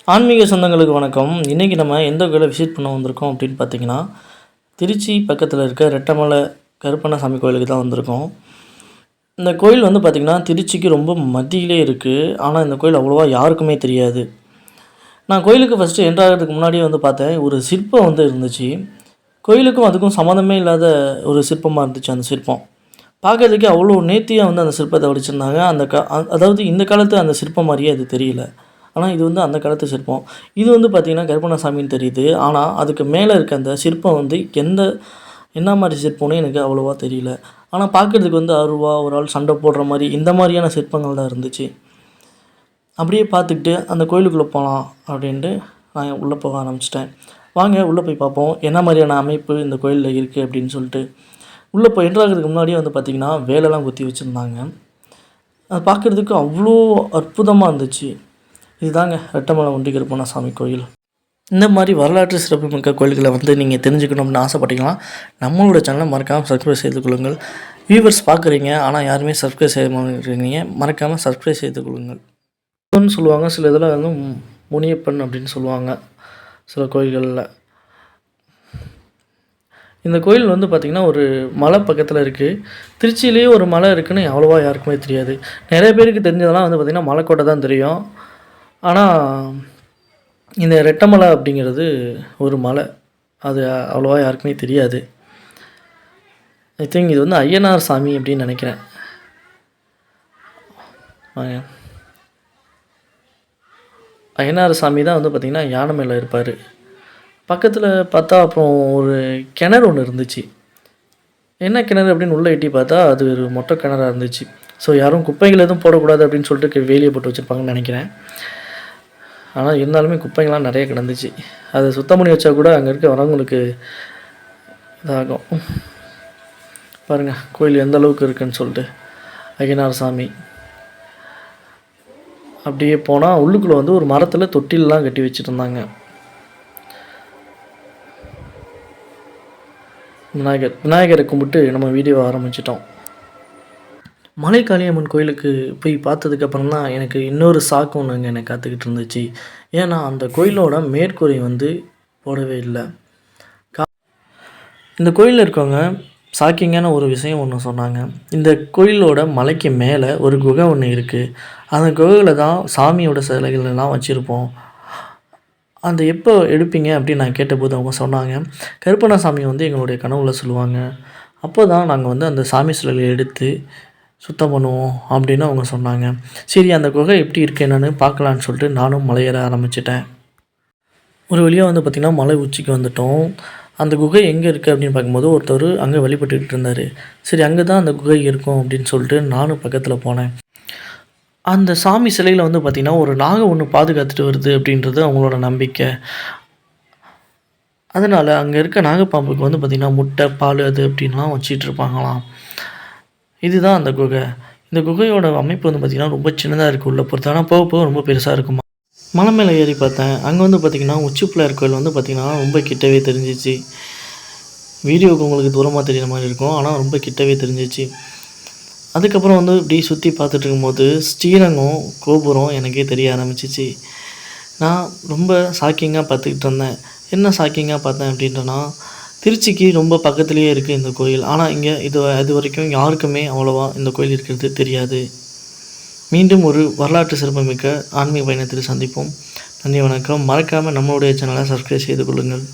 ஆன்மீக சொந்தங்களுக்கு வணக்கம். இன்றைக்கி நம்ம எந்த கோயிலை விசிட் பண்ண வந்திருக்கோம் அப்படின்னு பார்த்தீங்கன்னா, திருச்சி பக்கத்தில் இருக்க ரெட்டமலை கருப்பண்ணசாமி கோயிலுக்கு தான் வந்திருக்கோம். இந்த கோயில் வந்து பார்த்திங்கன்னா திருச்சிக்கு ரொம்ப மத்தியிலே இருக்குது. ஆனால் இந்த கோயில் அவ்வளோவா யாருக்குமே தெரியாது. நான் கோயிலுக்கு ஃபஸ்ட்டு என்ட்ரு ஆகிறதுக்கு முன்னாடியே வந்து பார்த்தேன், ஒரு சிற்பம் வந்து இருந்துச்சு. கோயிலுக்கும் அதுக்கும் சம்மந்தமே இல்லாத ஒரு சிற்பமாக இருந்துச்சு அந்த சிற்பம். பார்க்கறதுக்கே அவ்வளோ நேர்த்தியாக வந்து அந்த சிற்பத்தை வடிச்சிருந்தாங்க. அதாவது இந்த காலத்து அந்த சிற்பம் மாதிரியே அது தெரியல. ஆனால் இது வந்து அந்த காலத்து சிற்பம். இது வந்து பார்த்திங்கன்னா கருப்பண்ணசாமின்னு தெரியுது. ஆனால் அதுக்கு மேலே இருக்க அந்த சிற்பம் வந்து என்ன மாதிரி சிற்பம்னு எனக்கு அவ்வளோவா தெரியல. ஆனால் பார்க்குறதுக்கு வந்து அருவா, ஒரு ஆள் சண்டை போடுற மாதிரி இந்த மாதிரியான சிற்பங்கள் தான் இருந்துச்சு. அப்படியே பார்த்துக்கிட்டு அந்த கோயிலுக்குள்ளே போகலாம் அப்படின்ட்டு நான் உள்ளே போக ஆரம்பிச்சிட்டேன். வாங்க உள்ளே போய் பார்ப்போம் என்ன மாதிரியான அமைப்பு இந்த கோயிலில் இருக்குது அப்படின்னு சொல்லிட்டு. உள்ளே போய் என்ட்ராகிறதுக்கு முன்னாடியே வந்து பார்த்திங்கன்னா வேலைலாம் குத்தி வச்சுருந்தாங்க. அது பார்க்குறதுக்கு அவ்வளோ அற்புதமாக இருந்துச்சு. இதுதாங்க ரெட்டமலை ஒண்டி கருப்பண்ணசாமி கோயில். இந்த மாதிரி வரலாற்று சிறப்புமிக்க கோயில்களை வந்து நீங்கள் தெரிஞ்சுக்கணும்னு ஆசைப்பட்டீங்கன்னா நம்மளோட சேனலை மறக்காமல் சப்ஸ்கிரைப் செய்து கொள்ளுங்கள். வியூவர்ஸ் பார்க்குறீங்க ஆனால் யாருமே சப்ஸ்கிரைப் செய்ய மாட்டேங்கிறீங்க, மறக்காமல் சப்ஸ்கிரைப் செய்து கொள்ளுங்கள். சொல்லுவாங்க சில இதில் வந்து முனியப்பன் அப்படின்னு சொல்லுவாங்க சில கோயில்களில். இந்த கோயில் வந்து பார்த்திங்கன்னா ஒரு மலை பக்கத்தில் இருக்குது. திருச்சியிலேயே ஒரு மலை இருக்குதுன்னு அவ்வளோவா யாருக்குமே தெரியாது. நிறைய பேருக்கு தெரிஞ்சதெல்லாம் வந்து பார்த்திங்கன்னா மலைக்கோட்டை தான் தெரியும். ஆனால் இந்த ரெட்டமலை அப்படிங்கிறது ஒரு மலை, அது அவ்வளோவா யாருக்குமே தெரியாது. ஐ திங்க் இது வந்து ஐயனார் சாமி அப்படின்னு நினைக்கிறேன். ஐயனார் சாமி தான் வந்து பார்த்திங்கன்னா யானை மேலே இருப்பார். பக்கத்தில் பார்த்தா அப்புறம் ஒரு கிணறு ஒன்று இருந்துச்சு. என்ன கிணறு அப்படின்னு உள்ளே எட்டி பார்த்தா அது ஒரு மொட்டை கிணறாக இருந்துச்சு. ஸோ யாரும் குப்பைகள் எதுவும் போடக்கூடாது அப்படின்னு சொல்லிட்டு வேலியை போட்டு வச்சுருப்பாங்கன்னு நினைக்கிறேன். ஆனால் இருந்தாலுமே குப்பைங்கள்லாம் நிறைய கிடந்துச்சு. அதை சுத்தம் பண்ணி வச்சா கூட அங்கே இருக்க வரவங்களுக்கு இதாகும். பாருங்கள் கோயில் எந்த அளவுக்கு இருக்குதுன்னு சொல்லிட்டு. ஐயனார் சாமி அப்படியே போனால் உள்ளுக்குள்ளே வந்து ஒரு மரத்தில் தொட்டிலெலாம் கட்டி வச்சுருந்தாங்க. விநாயகரை கும்பிட்டு நம்ம வீடியோவை ஆரம்பிச்சிட்டோம். மலைக்காளியம்மன் கோயிலுக்கு போய் பார்த்ததுக்கப்புறம் தான் எனக்கு இன்னொரு சாக்கு ஒன்று அங்கே எனக்கு காத்துக்கிட்டு இருந்துச்சு. ஏன்னா அந்த கோயிலோட மேற்கூரை வந்து போடவே இல்லை. இந்த கோயிலில் இருக்கவங்க ஷாக்கிங்கான ஒரு விஷயம் ஒன்று சொன்னாங்க. இந்த கோயிலோட மலைக்கு மேலே ஒரு குகை ஒன்று இருக்குது. அந்த குகையில் தான் சாமியோட சிலைகள் எல்லாம் வச்சுருப்போம். அந்த எப்போ எடுப்பீங்க அப்படின்னு நான் கேட்டபோது அவங்க சொன்னாங்க, கருப்பண்ணசாமி வந்து எங்களுடைய கனவுல சொல்லுவாங்க. அப்போ தான் நாங்கள் வந்து அந்த சாமி சிலைகளை எடுத்து சுத்தம் பண்ணுவோம் அப்படின்னு அவங்க சொன்னாங்க. சரி அந்த குகை எப்படி இருக்குது என்னென்னு பார்க்கலான்னு சொல்லிட்டு நானும் மலையேற ஆரம்பிச்சிட்டேன். ஒரு வழியாக வந்து பார்த்திங்கன்னா மலை உச்சிக்கு வந்துட்டோம். அந்த குகை எங்கே இருக்குது அப்படின்னு பார்க்கும்போது ஒருத்தர் அங்கே வழிபட்டுக்கிட்டு இருந்தார். சரி அங்கே தான் அந்த குகை இருக்கும் அப்படின்னு சொல்லிட்டு நானும் பக்கத்தில் போனேன். அந்த சாமி சிலையில் வந்து பார்த்திங்கன்னா ஒரு நாகம் ஒன்று பாதுகாத்துட்டு வருது அப்படின்றது அவங்களோட நம்பிக்கை. அதனால் அங்கே இருக்க நாகப்பாம்புக்கு வந்து பார்த்திங்கன்னா முட்டை, பால் அது அப்படின்லாம் வச்சிட்டு இருப்பாங்களாம். இதுதான் அந்த குகை. இந்த குகையோட அமைப்பு வந்து பார்த்திங்கன்னா ரொம்ப சின்னதாக இருக்குது உள்ளே பொறுத்து. ஆனால் போக போக ரொம்ப பெருசாக இருக்குமா. மலை மேலே ஏறி பார்த்தேன். அங்கே வந்து பார்த்திங்கன்னா உச்சி பிள்ளையார் கோயில் வந்து பார்த்திங்கன்னா ரொம்ப கிட்டவே தெரிஞ்சிச்சு. வீடியோவுக்கு உங்களுக்கு தூரமாக தெரிகிற மாதிரி இருக்கும், ஆனால் ரொம்ப கிட்டவே தெரிஞ்சிச்சு. அதுக்கப்புறம் வந்து இப்படி சுற்றி பார்த்துட்டு இருக்கும்போது ஸ்ரீரங்கம் கோபுரம் எனக்கே தெரிய ஆரம்பிச்சிச்சு. நான் ரொம்ப ஷாக்கிங்காக பார்த்துக்கிட்டு இருந்தேன். என்ன ஷாக்கிங்காக பார்த்தேன் அப்படின்றனா, திருச்சிக்கு ரொம்ப பக்கத்துலேயே இருக்குது இந்த கோயில். ஆனால் இங்கே இது வரைக்கும் யாருக்குமே அவ்வளோவா இந்த கோயில் இருக்கிறது தெரியாது. மீண்டும் ஒரு வரலாற்று சிறப்புமிக்க ஆன்மீக பயணத்தில் சந்திப்போம். நன்றி, வணக்கம். மறக்காமல் நம்மளுடைய சேனலை சப்ஸ்கிரைப் செய்து கொள்ளுங்கள்.